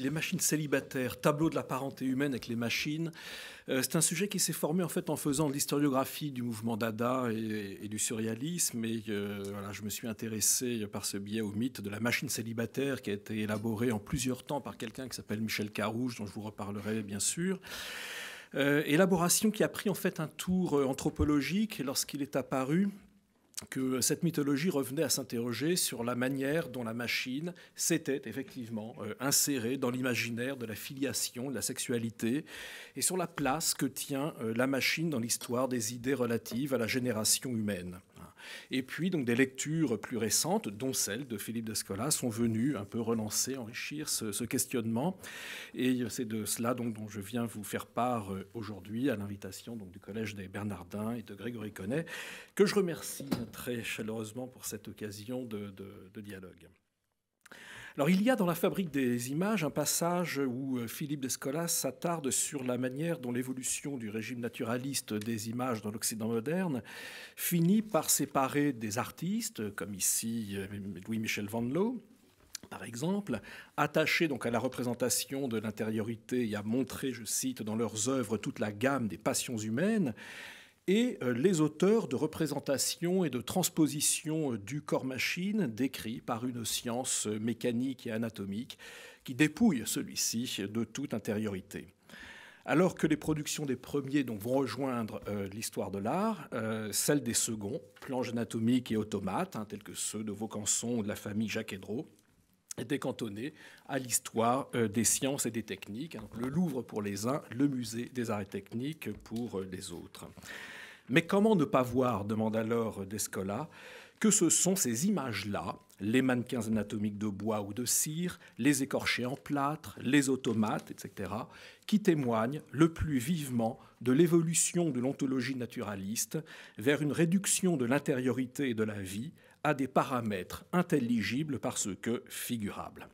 les machines célibataires, tableau de la parenté humaine avec les machines. C'est un sujet qui s'est formé en fait en faisant de l'historiographie du mouvement Dada et du surréalisme. Et voilà, je me suis intéressé par ce biais au mythe de la machine célibataire qui a été élaboré en plusieurs temps par quelqu'un qui s'appelle Michel Carouge, dont je vous reparlerai bien sûr. Élaboration qui a pris en fait un tour anthropologique lorsqu'il est apparu que cette mythologie revenait à s'interroger sur la manière dont la machine s'était effectivement insérée dans l'imaginaire de la filiation, de la sexualité, et sur la place que tient la machine dans l'histoire des idées relatives à la génération humaine. Et puis, donc, des lectures plus récentes, dont celle de Philippe Descola, sont venues un peu relancer, enrichir ce questionnement. Et c'est de cela donc, dont je viens vous faire part aujourd'hui, à l'invitation donc, du Collège des Bernardins et de Grégory Connet, que je remercie très chaleureusement pour cette occasion de dialogue. Alors, il y a dans la Fabrique des images un passage où Philippe Descola s'attarde sur la manière dont l'évolution du régime naturaliste des images dans l'Occident moderne finit par séparer des artistes, comme ici Louis-Michel Van Loo, par exemple, attachés donc à la représentation de l'intériorité et à montrer, je cite, dans leurs œuvres toute la gamme des passions humaines, et les auteurs de représentation et de transposition du corps-machine décrit par une science mécanique et anatomique qui dépouille celui-ci de toute intériorité. Alors que les productions des premiers donc, vont rejoindre l'histoire de l'art, celles des seconds, planches anatomiques et automates, tels que ceux de Vaucanson ou de la famille Jacques-Hédreau, étaient cantonnés à l'histoire des sciences et des techniques. Donc, le Louvre pour les uns, le musée des arts et techniques pour les autres. Mais comment ne pas voir, demande alors Descola, que ce sont ces images-là, les mannequins anatomiques de bois ou de cire, les écorchés en plâtre, les automates, etc., qui témoignent le plus vivement de l'évolution de l'ontologie naturaliste vers une réduction de l'intériorité et de la vie à des paramètres intelligibles parce que figurables.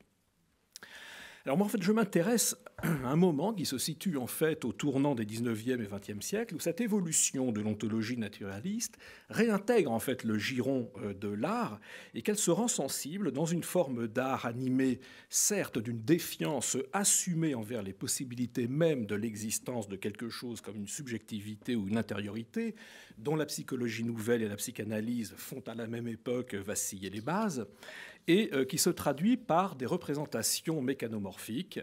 Alors moi, en fait, je m'intéresse à un moment qui se situe en fait au tournant des 19e et 20e siècles, où cette évolution de l'ontologie naturaliste réintègre en fait le giron de l'art et qu'elle se rend sensible dans une forme d'art animé, certes d'une défiance assumée envers les possibilités même de l'existence de quelque chose comme une subjectivité ou une intériorité, dont la psychologie nouvelle et la psychanalyse font à la même époque vaciller les bases, et qui se traduit par des représentations mécanomorphiques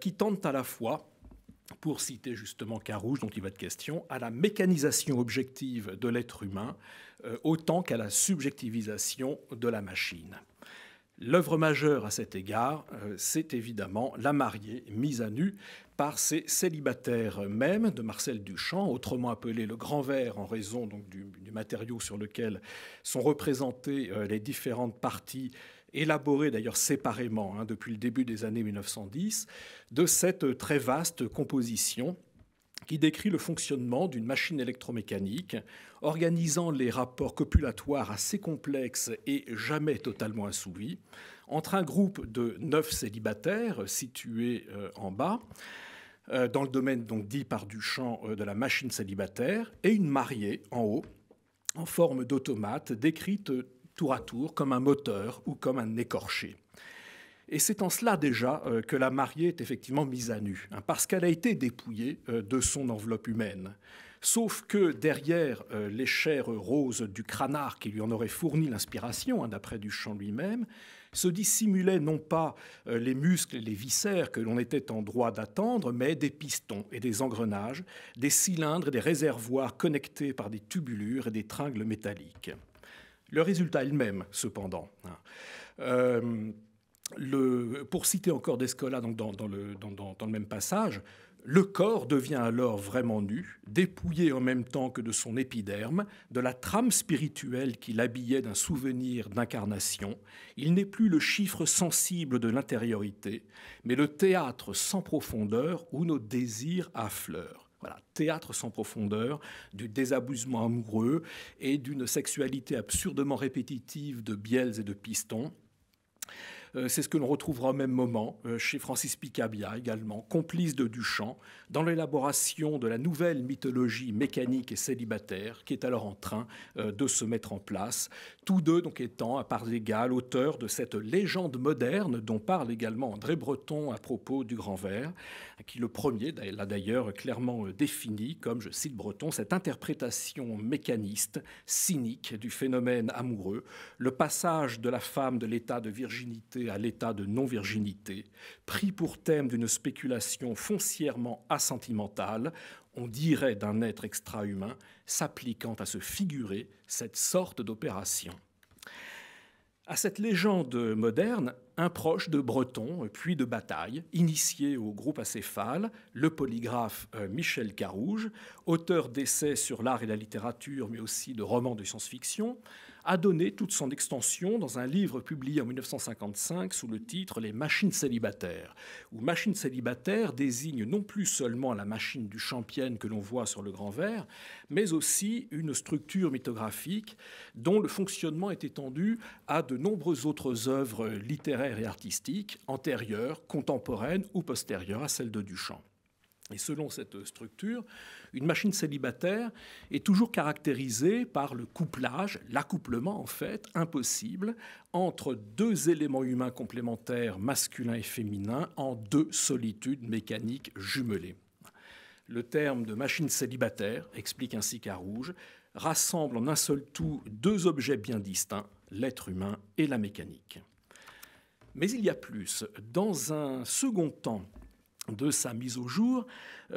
qui tendent à la fois, pour citer justement Carouge, dont il va être question, à la mécanisation objective de l'être humain autant qu'à la subjectivisation de la machine. L'œuvre majeure à cet égard, c'est évidemment La mariée mise à nu par ces célibataires même de Marcel Duchamp, autrement appelé le grand verre en raison donc, du matériau sur lequel sont représentées les différentes parties, élaborées d'ailleurs séparément depuis le début des années 1910, de cette très vaste composition qui décrit le fonctionnement d'une machine électromécanique, organisant les rapports copulatoires assez complexes et jamais totalement assouvis, entre un groupe de 9 célibataires situés en bas, dans le domaine donc dit par Duchamp de la machine célibataire, et une mariée en haut, en forme d'automate, décrite tour à tour comme un moteur ou comme un écorché. Et c'est en cela déjà que la mariée est effectivement mise à nu, parce qu'elle a été dépouillée de son enveloppe humaine. Sauf que derrière les chairs roses du cranard qui lui en aurait fourni l'inspiration, d'après Duchamp lui-même, se dissimulaient non pas les muscles et les viscères que l'on était en droit d'attendre, mais des pistons et des engrenages, des cylindres et des réservoirs connectés par des tubulures et des tringles métalliques. Le résultat est le même, cependant. Pour citer encore Descola donc dans le même passage, le corps devient alors vraiment nu, dépouillé en même temps que de son épiderme, de la trame spirituelle qui l'habillait d'un souvenir d'incarnation. Il n'est plus le chiffre sensible de l'intériorité, mais le théâtre sans profondeur où nos désirs affleurent. Voilà, théâtre sans profondeur, du désabusement amoureux et d'une sexualité absurdement répétitive de bielles et de pistons. C'est ce que l'on retrouvera au même moment chez Francis Picabia également, complice de Duchamp, dans l'élaboration de la nouvelle mythologie mécanique et célibataire qui est alors en train de se mettre en place, tous deux donc étant à parts égales auteurs de cette légende moderne dont parle également André Breton à propos du Grand Vert, qui le premier l'a d'ailleurs clairement défini comme, je cite Breton, cette interprétation mécaniste, cynique du phénomène amoureux, le passage de la femme de l'état de virginité à l'état de non-virginité, pris pour thème d'une spéculation foncièrement assentimentale, on dirait d'un être extra-humain, s'appliquant à se figurer cette sorte d'opération. À cette légende moderne, un proche de Breton, puis de Bataille, initié au groupe acéphale, le polygraphe Michel Carrouge, auteur d'essais sur l'art et la littérature, mais aussi de romans de science-fiction, a donné toute son extension dans un livre publié en 1955 sous le titre « Les machines célibataires », où machine célibataire désigne non plus seulement la machine du Champienne que l'on voit sur le Grand Vert, mais aussi une structure mythographique dont le fonctionnement est étendu à de nombreuses autres œuvres littéraires et artistiques, antérieures, contemporaines ou postérieures à celle de Duchamp. Et selon cette structure, une machine célibataire est toujours caractérisée par le couplage, l'accouplement en fait, impossible, entre deux éléments humains complémentaires, masculins et féminins, en deux solitudes mécaniques jumelées. Le terme de machine célibataire, explique ainsi Carrouge, rassemble en un seul tout deux objets bien distincts, l'être humain et la mécanique. Mais il y a plus. Dans un second temps de sa mise au jour,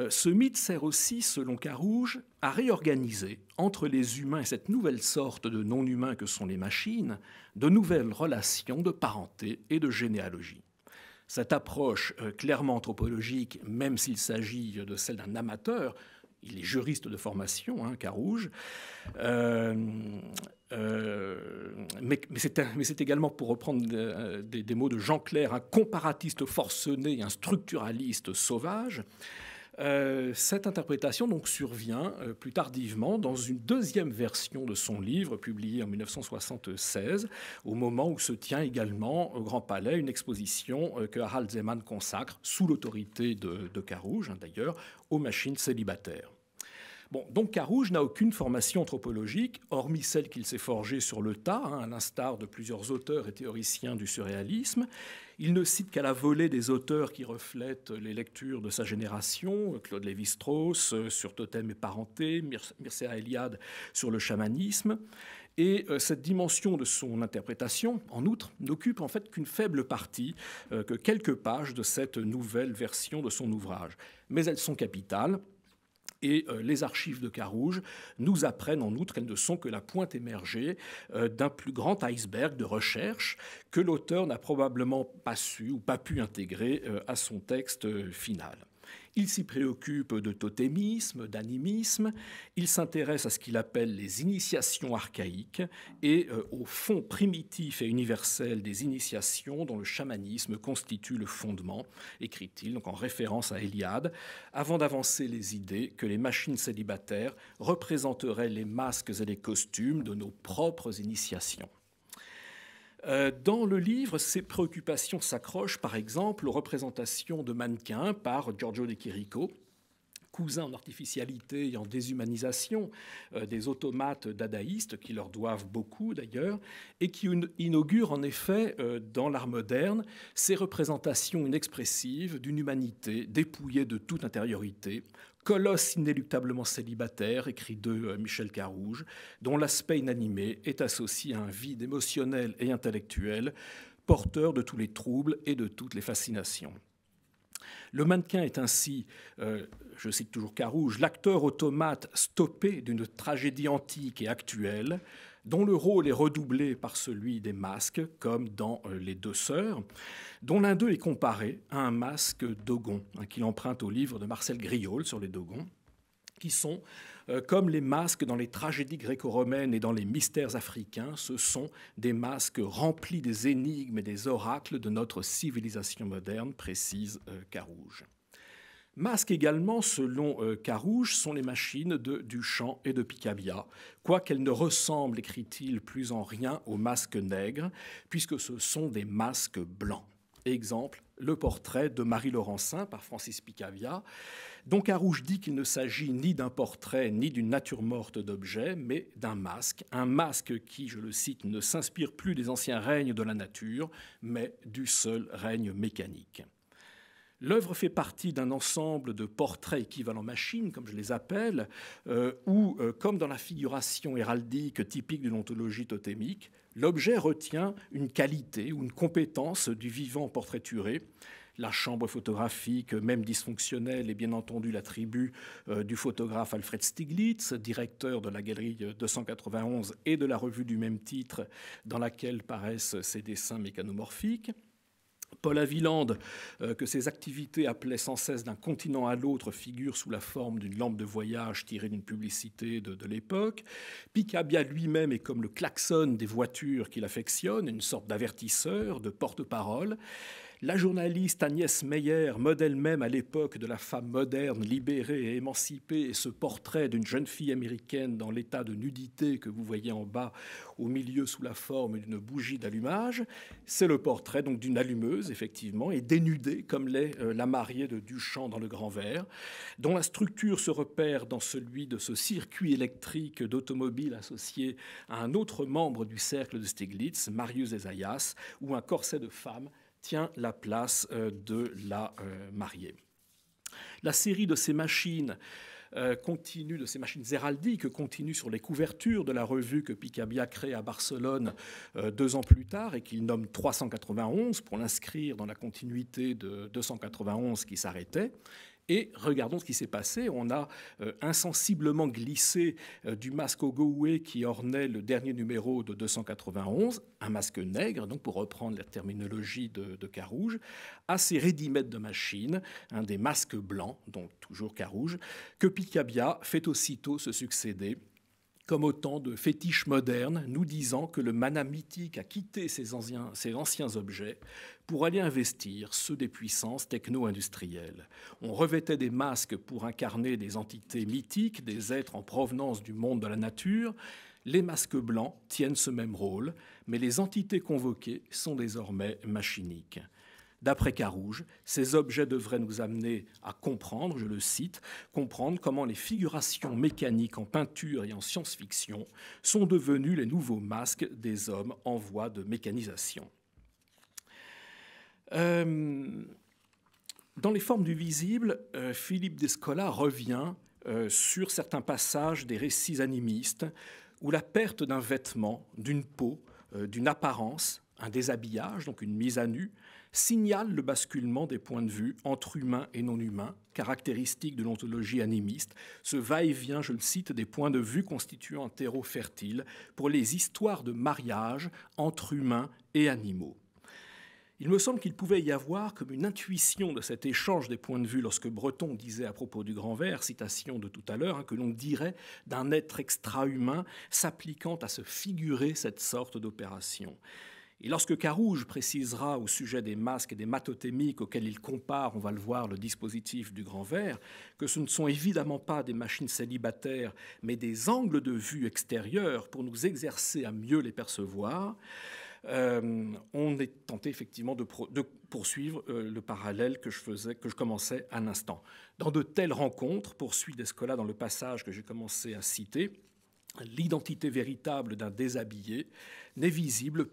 ce mythe sert aussi, selon Carrouge, à réorganiser entre les humains et cette nouvelle sorte de non-humains que sont les machines, de nouvelles relations de parenté et de généalogie. Cette approche clairement anthropologique, même s'il s'agit de celle d'un amateur, il est juriste de formation, Carrouge, mais c'est également, pour reprendre des mots de Jean Clair, un comparatiste forcené, un structuraliste sauvage. Cette interprétation donc survient plus tardivement dans une deuxième version de son livre publié en 1976, au moment où se tient également au Grand Palais une exposition que Harald Zeman consacre, sous l'autorité de Carrouge d'ailleurs, aux machines célibataires. Bon, donc Carrouge n'a aucune formation anthropologique, hormis celle qu'il s'est forgée sur le tas, à l'instar de plusieurs auteurs et théoriciens du surréalisme. Il ne cite qu'à la volée des auteurs qui reflètent les lectures de sa génération, Claude Lévi-Strauss sur Totem et parenté, Mircea Eliade sur le chamanisme. Et cette dimension de son interprétation, en outre, n'occupe en fait qu'une faible partie, que quelques pages de cette nouvelle version de son ouvrage. Mais elles sont capitales. Et les archives de Carrouge nous apprennent en outre qu'elles ne sont que la pointe émergée d'un plus grand iceberg de recherche que l'auteur n'a probablement pas su ou pas pu intégrer à son texte final. Il s'y préoccupe de totémisme, d'animisme, il s'intéresse à ce qu'il appelle les initiations archaïques et au fond primitif et universel des initiations dont le chamanisme constitue le fondement, écrit-il, donc en référence à Eliade, avant d'avancer les idées que les machines célibataires représenteraient les masques et les costumes de nos propres initiations. Dans le livre, ces préoccupations s'accrochent par exemple aux représentations de mannequins par Giorgio de Chirico, cousin en artificialité et en déshumanisation des automates dadaïstes, qui leur doivent beaucoup d'ailleurs, et qui inaugurent en effet dans l'art moderne ces représentations inexpressives d'une humanité dépouillée de toute intériorité, colosse inéluctablement célibataire, écrit de Michel Carrouge, dont l'aspect inanimé est associé à un vide émotionnel et intellectuel, porteur de tous les troubles et de toutes les fascinations. Le mannequin est ainsi, je cite toujours Carrouge, l'acteur automate stoppé d'une tragédie antique et actuelle, dont le rôle est redoublé par celui des masques, comme dans Les Deux Sœurs, dont l'un d'eux est comparé à un masque dogon, qu'il emprunte au livre de Marcel Griaule sur les dogons, qui sont, comme les masques dans les tragédies gréco-romaines et dans les mystères africains, ce sont des masques remplis des énigmes et des oracles de notre civilisation moderne, précise Carrouge. Masques également, selon Carouge, sont les machines de Duchamp et de Picabia, quoiqu'elles ne ressemblent, écrit-il, plus en rien aux masques nègres, puisque ce sont des masques blancs. Exemple, le portrait de Marie Laurencin par Francis Picabia, dont Carouge dit qu'il ne s'agit ni d'un portrait ni d'une nature morte d'objet, mais d'un masque, un masque qui, je le cite, ne s'inspire plus des anciens règnes de la nature, mais du seul règne mécanique. L'œuvre fait partie d'un ensemble de portraits équivalents machines, comme je les appelle, où, comme dans la figuration héraldique typique d'une ontologie totémique, l'objet retient une qualité ou une compétence du vivant portraituré. La chambre photographique, même dysfonctionnelle, est bien entendu l'attribut du photographe Alfred Stieglitz, directeur de la galerie 291 et de la revue du même titre dans laquelle paraissent ses dessins mécanomorphiques. Paul Haviland, que ses activités appelaient sans cesse d'un continent à l'autre, figure sous la forme d'une lampe de voyage tirée d'une publicité de l'époque. Picabia lui-même est comme le klaxon des voitures qu'il affectionne, une sorte d'avertisseur, de porte-parole. La journaliste Agnès Meyer modèle même à l'époque de la femme moderne, libérée et émancipée, et ce portrait d'une jeune fille américaine dans l'état de nudité que vous voyez en bas, au milieu sous la forme d'une bougie d'allumage. C'est le portrait donc d'une allumeuse, effectivement, et dénudée comme l'est la mariée de Duchamp dans Le Grand Vert, dont la structure se repère dans celui de ce circuit électrique d'automobile associé à un autre membre du cercle de Stieglitz, Marius Esaias, ou un corset de femme tient la place de la mariée. La série de ces machines continue, de ces machines héraldiques, continue sur les couvertures de la revue que Picabia crée à Barcelone 2 ans plus tard et qu'il nomme 391 pour l'inscrire dans la continuité de 291 qui s'arrêtait. Et regardons ce qui s'est passé. On a insensiblement glissé du masque Ogoué qui ornait le dernier numéro de 291, un masque nègre, donc pour reprendre la terminologie de Carouge, à ces ready-made de machines, des masques blancs, donc toujours Carouge, que Picabia fait aussitôt se succéder comme autant de fétiches modernes, nous disant que le mana mythique a quitté ces anciens objets pour aller investir ceux des puissances techno-industrielles. On revêtait des masques pour incarner des entités mythiques, des êtres en provenance du monde de la nature. Les masques blancs tiennent ce même rôle, mais les entités convoquées sont désormais machiniques. D'après Carouge, ces objets devraient nous amener à comprendre, je le cite, comprendre comment les figurations mécaniques en peinture et en science-fiction sont devenues les nouveaux masques des hommes en voie de mécanisation. Dans les formes du visible, Philippe Descola revient sur certains passages des récits animistes où la perte d'un vêtement, d'une peau, d'une apparence, un déshabillage, donc une mise à nu, signale le basculement des points de vue entre humains et non humains, caractéristique de l'ontologie animiste, ce va-et-vient, je le cite, des points de vue constituant un terreau fertile pour les histoires de mariage entre humains et animaux. Il me semble qu'il pouvait y avoir comme une intuition de cet échange des points de vue lorsque Breton disait à propos du Grand Vert, citation de tout à l'heure, que l'on dirait d'un être extra-humain s'appliquant à se figurer cette sorte d'opération. Et lorsque Carouge précisera au sujet des masques et des matothémiques auxquels il compare, on va le voir, le dispositif du Grand Vert, que ce ne sont évidemment pas des machines célibataires, mais des angles de vue extérieurs pour nous exercer à mieux les percevoir, on est tenté effectivement de poursuivre le parallèle que je commençais à l'instant. Dans de telles rencontres, poursuit Descola dans le passage que j'ai commencé à citer, l'identité véritable d'un déshabillé n'est visible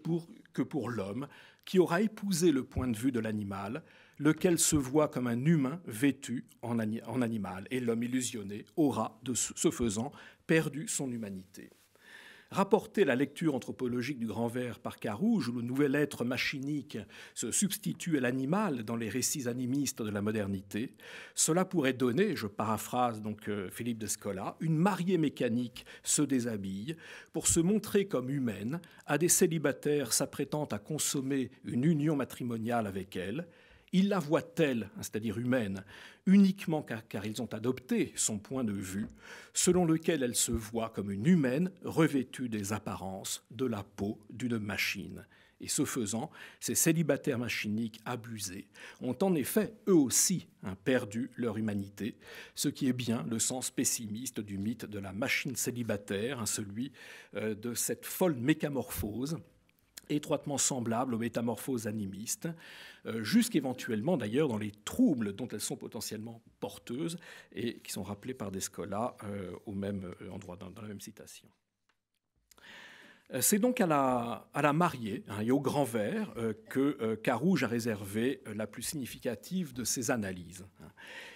que pour l'homme qui aura épousé le point de vue de l'animal, lequel se voit comme un humain vêtu en animal. Et l'homme illusionné aura, de ce faisant, perdu son humanité. Rapporter la lecture anthropologique du Grand Vert par Carouge, où le nouvel être machinique se substitue à l'animal dans les récits animistes de la modernité, cela pourrait donner, je paraphrase donc Philippe Descola, une mariée mécanique se déshabille pour se montrer comme humaine à des célibataires s'apprêtant à consommer une union matrimoniale avec elle. Ils la voient telle, c'est-à-dire humaine, uniquement car ils ont adopté son point de vue, selon lequel elle se voit comme une humaine revêtue des apparences de la peau d'une machine. Et ce faisant, ces célibataires machiniques abusés ont en effet, eux aussi, perdu leur humanité, ce qui est bien le sens pessimiste du mythe de la machine célibataire, celui de cette folle métamorphose, étroitement semblable aux métamorphoses animistes, jusqu'éventuellement d'ailleurs dans les troubles dont elles sont potentiellement porteuses et qui sont rappelés par Descola au même endroit, dans la même citation. C'est donc à la mariée et au grand vert que Carouge a réservé la plus significative de ses analyses.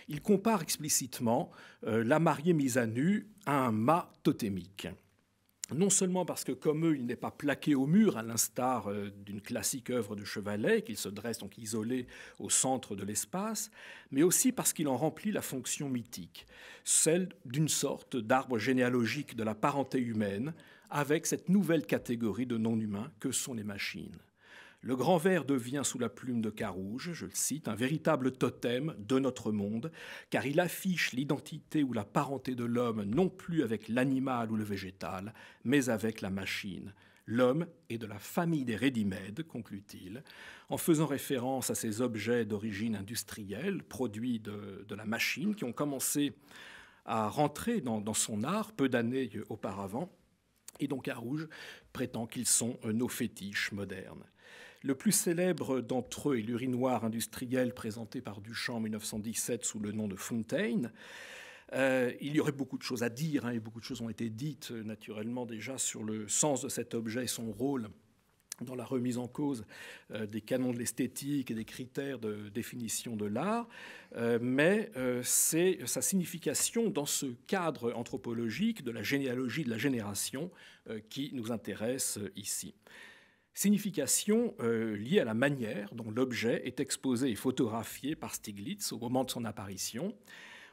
Il compare explicitement la mariée mise à nu à un mât totémique. Non seulement parce que, comme eux, il n'est pas plaqué au mur, à l'instar d'une classique œuvre de Chevalet, qu'il se dresse donc isolé au centre de l'espace, mais aussi parce qu'il en remplit la fonction mythique, celle d'une sorte d'arbre généalogique de la parenté humaine, avec cette nouvelle catégorie de non-humains que sont les machines. Le grand ver devient, sous la plume de Carouge, je le cite, un véritable totem de notre monde, car il affiche l'identité ou la parenté de l'homme non plus avec l'animal ou le végétal, mais avec la machine. L'homme est de la famille des ready-made, conclut-il, en faisant référence à ces objets d'origine industrielle, produits de la machine, qui ont commencé à rentrer dans son art peu d'années auparavant, et dont Carouge prétend qu'ils sont nos fétiches modernes. Le plus célèbre d'entre eux est l'urinoir industriel présenté par Duchamp en 1917 sous le nom de Fontaine. Il y aurait beaucoup de choses à dire, et beaucoup de choses ont été dites naturellement déjà sur le sens de cet objet et son rôle dans la remise en cause des canons de l'esthétique et des critères de définition de l'art, mais c'est sa signification dans ce cadre anthropologique de la généalogie de la génération qui nous intéresse ici. Signification liée à la manière dont l'objet est exposé et photographié par Stiglitz au moment de son apparition.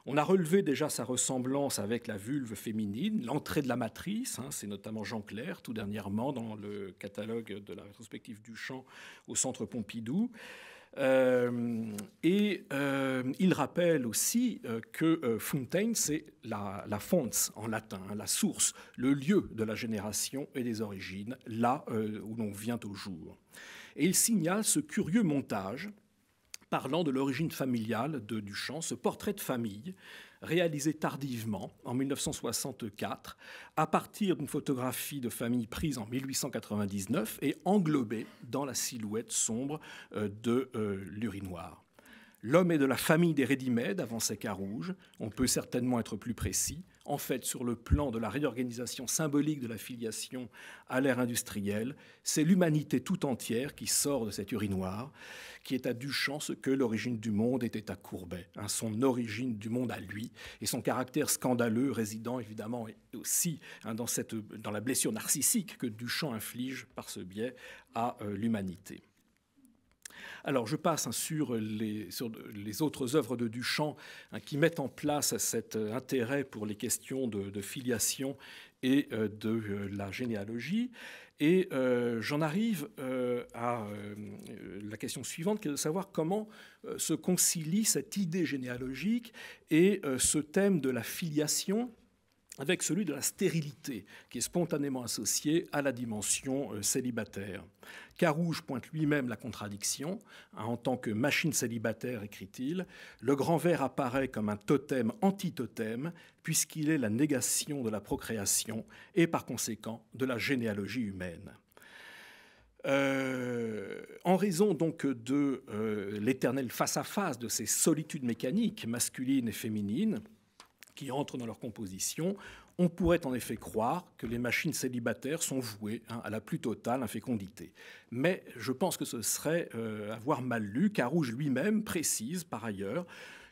On a relevé déjà sa ressemblance avec la vulve féminine, l'entrée de la matrice, c'est notamment Jean Clair, tout dernièrement dans le catalogue de la rétrospective Duchamp au Centre Pompidou. Il rappelle aussi que Fontaine, c'est la fons en latin, la source, le lieu de la génération et des origines, là où l'on vient au jour. Et il signale ce curieux montage parlant de l'origine familiale de Duchamp, ce portrait de famille réalisé tardivement, en 1964, à partir d'une photographie de famille prise en 1899 et englobée dans la silhouette sombre de l'urinoir. L'homme est de la famille des ready-made, avançait Carouge. On peut certainement être plus précis. En fait, sur le plan de la réorganisation symbolique de la filiation à l'ère industrielle, c'est l'humanité tout entière qui sort de cet urinoir, qui est à Duchamp ce que l'origine du monde était à Courbet, son origine du monde à lui, et son caractère scandaleux résidant évidemment aussi dans la blessure narcissique que Duchamp inflige par ce biais à l'humanité. Alors, je passe sur les autres œuvres de Duchamp qui mettent en place cet intérêt pour les questions de filiation et de la généalogie. Et j'en arrive à la question suivante, qui est de savoir comment se concilie cette idée généalogique et ce thème de la filiation avec celui de la stérilité, qui est spontanément associé à la dimension célibataire. Carouge pointe lui-même la contradiction. En tant que machine célibataire, écrit-il, le grand ver apparaît comme un totem anti-totem, puisqu'il est la négation de la procréation et par conséquent de la généalogie humaine. En raison donc de l'éternel face-à-face de ces solitudes mécaniques masculines et féminines, qui entrent dans leur composition, on pourrait en effet croire que les machines célibataires sont vouées à la plus totale infécondité. Mais je pense que ce serait avoir mal lu. Carouge lui-même précise par ailleurs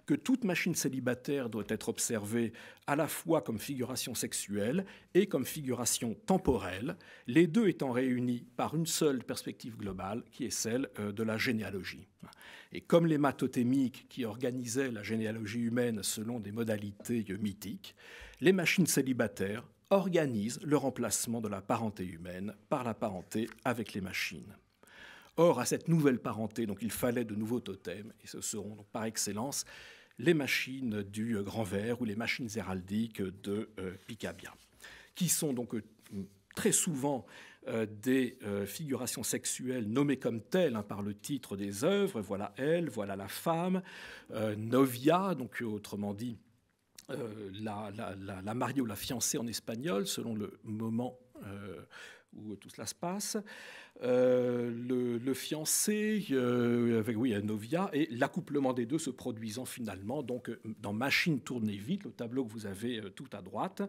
que toute machine célibataire doit être observée à la fois comme figuration sexuelle et comme figuration temporelle, les deux étant réunis par une seule perspective globale, qui est celle de la généalogie. Et comme les mâts totémiques qui organisaient la généalogie humaine selon des modalités mythiques, les machines célibataires organisent le remplacement de la parenté humaine par la parenté avec les machines. Or, à cette nouvelle parenté, donc, il fallait de nouveaux totems, et ce seront donc, par excellence les machines du Grand Ver ou les machines héraldiques de Picabia, qui sont donc très souvent des figurations sexuelles nommées comme telles par le titre des œuvres. Voilà elle, voilà la femme, novia, donc autrement dit la mariée ou la fiancée en espagnol, selon le moment où tout cela se passe. Le fiancé, avec novia, et l'accouplement des deux se produisant finalement donc dans Machine tournée vite, le tableau que vous avez tout à droite,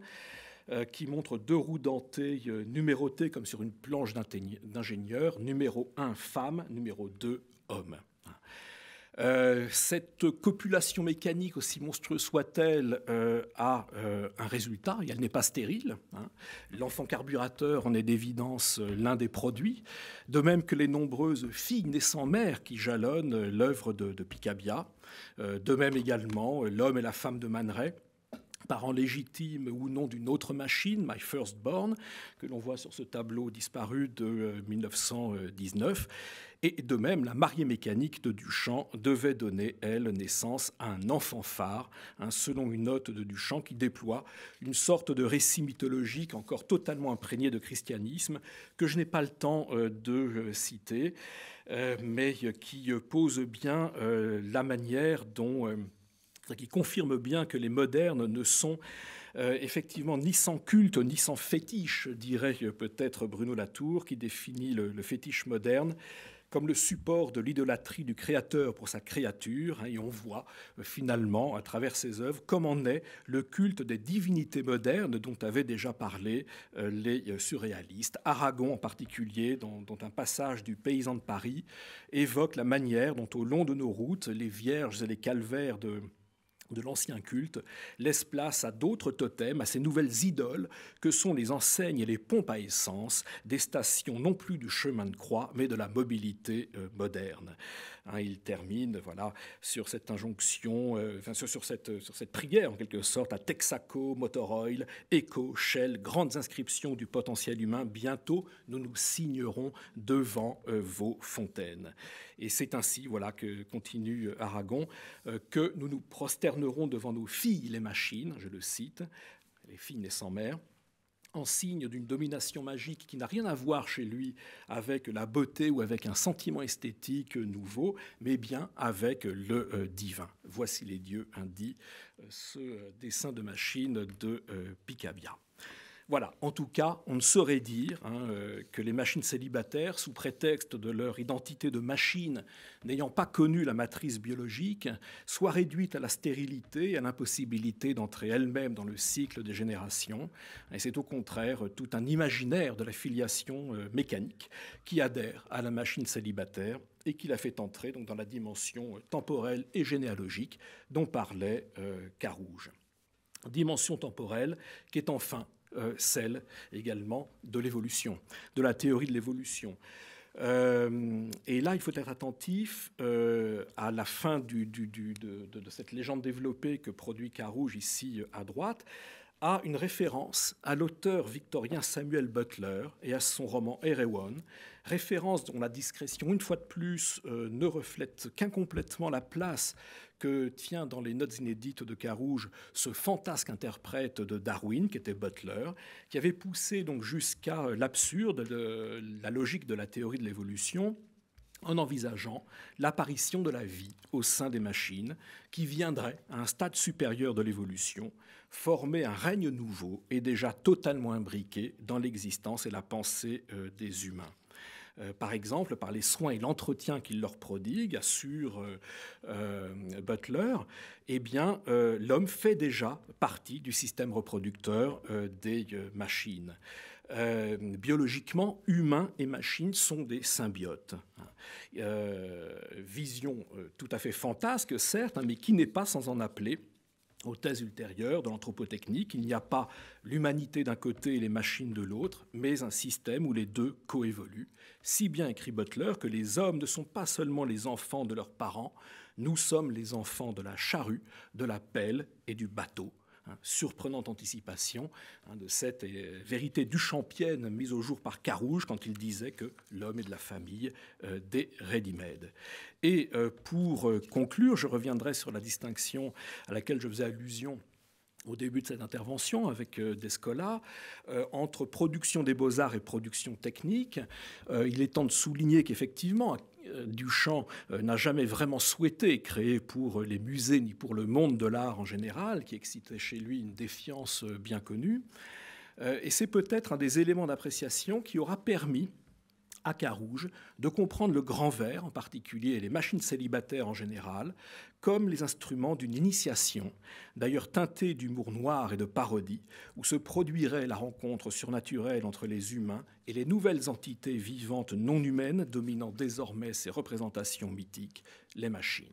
qui montre deux roues dentées numérotées comme sur une planche d'ingénieur, numéro 1 femme, numéro 2 homme. Cette copulation mécanique, aussi monstrueuse soit-elle, a un résultat, et elle n'est pas stérile. L'enfant carburateur en est d'évidence l'un des produits, de même que les nombreuses filles nées sans mère qui jalonnent l'œuvre de Picabia, de même également l'homme et la femme de Man Ray, parents légitimes ou non d'une autre machine, My Firstborn, que l'on voit sur ce tableau disparu de 1919. Et de même, la mariée mécanique de Duchamp devait donner, elle, naissance à un enfant phare, selon une note de Duchamp qui déploie une sorte de récit mythologique encore totalement imprégné de christianisme, que je n'ai pas le temps de citer, mais qui pose bien la manière dont... qui confirme bien que les modernes ne sont effectivement ni sans culte ni sans fétiche, dirait peut-être Bruno Latour, qui définit le fétiche moderne comme le support de l'idolâtrie du créateur pour sa créature. Et on voit finalement, à travers ses œuvres, comment naît le culte des divinités modernes dont avaient déjà parlé les surréalistes. Aragon en particulier, dont un passage du Paysan de Paris évoque la manière dont au long de nos routes, les vierges et les calvaires de l'ancien culte, laisse place à d'autres totems, à ces nouvelles idoles que sont les enseignes et les pompes à essence, des stations non plus du chemin de croix, mais de la mobilité moderne. Il termine sur cette injonction, sur cette prière en quelque sorte à Texaco, Motor Oil, Eco, Shell, grandes inscriptions du potentiel humain. Bientôt, nous nous signerons devant vos fontaines. Et c'est ainsi, que continue Aragon, que nous nous prosternerons devant nos filles les machines, je le cite, les filles nées sans mère, en signe d'une domination magique qui n'a rien à voir chez lui avec la beauté ou avec un sentiment esthétique nouveau, mais bien avec le divin. Voici les dieux, dit ce dessin de machine de Picabia. Voilà, en tout cas, on ne saurait dire que les machines célibataires, sous prétexte de leur identité de machine, n'ayant pas connu la matrice biologique, soient réduites à la stérilité et à l'impossibilité d'entrer elles-mêmes dans le cycle des générations. Et c'est au contraire tout un imaginaire de la filiation mécanique qui adhère à la machine célibataire et qui la fait entrer donc, dans la dimension temporelle et généalogique dont parlait Carouge. Dimension temporelle qui est enfin celle également de l'évolution, de la théorie de l'évolution. Et là, il faut être attentif à la fin de cette légende développée que produit Carouge ici à droite, à une référence à l'auteur victorien Samuel Butler et à son roman Erewhon, référence dont la discrétion, une fois de plus, ne reflète qu'incomplètement la place que tient dans les notes inédites de Carouge ce fantasque interprète de Darwin, qui était Butler, qui avait poussé donc jusqu'à l'absurde la logique de la théorie de l'évolution, en envisageant l'apparition de la vie au sein des machines, qui viendrait à un stade supérieur de l'évolution, former un règne nouveau et déjà totalement imbriqué dans l'existence et la pensée des humains. Par exemple, par les soins et l'entretien qu'il leur prodigue, assure Butler, l'homme fait déjà partie du système reproducteur des machines. Biologiquement, humains et machines sont des symbiotes. Vision tout à fait fantasque, certes, mais qui n'est pas sans en appeler aux thèses ultérieures de l'anthropotechnique. Il n'y a pas l'humanité d'un côté et les machines de l'autre, mais un système où les deux coévoluent. Si bien écrit Butler que les hommes ne sont pas seulement les enfants de leurs parents, nous sommes les enfants de la charrue, de la pelle et du bateau. Surprenante anticipation de cette vérité duchampienne mise au jour par Carouge quand il disait que l'homme est de la famille des ready-made. Et pour conclure, je reviendrai sur la distinction à laquelle je faisais allusion au début de cette intervention avec Descola, entre production des beaux-arts et production technique. Il est temps de souligner qu'effectivement, Duchamp n'a jamais vraiment souhaité créer pour les musées ni pour le monde de l'art en général, qui excitait chez lui une défiance bien connue. Et c'est peut-être un des éléments d'appréciation qui aura permis à Carouge de comprendre le grand verre en particulier et les machines célibataires en général comme les instruments d'une initiation, d'ailleurs teintée d'humour noir et de parodie, où se produirait la rencontre surnaturelle entre les humains et les nouvelles entités vivantes non humaines dominant désormais ces représentations mythiques, les machines.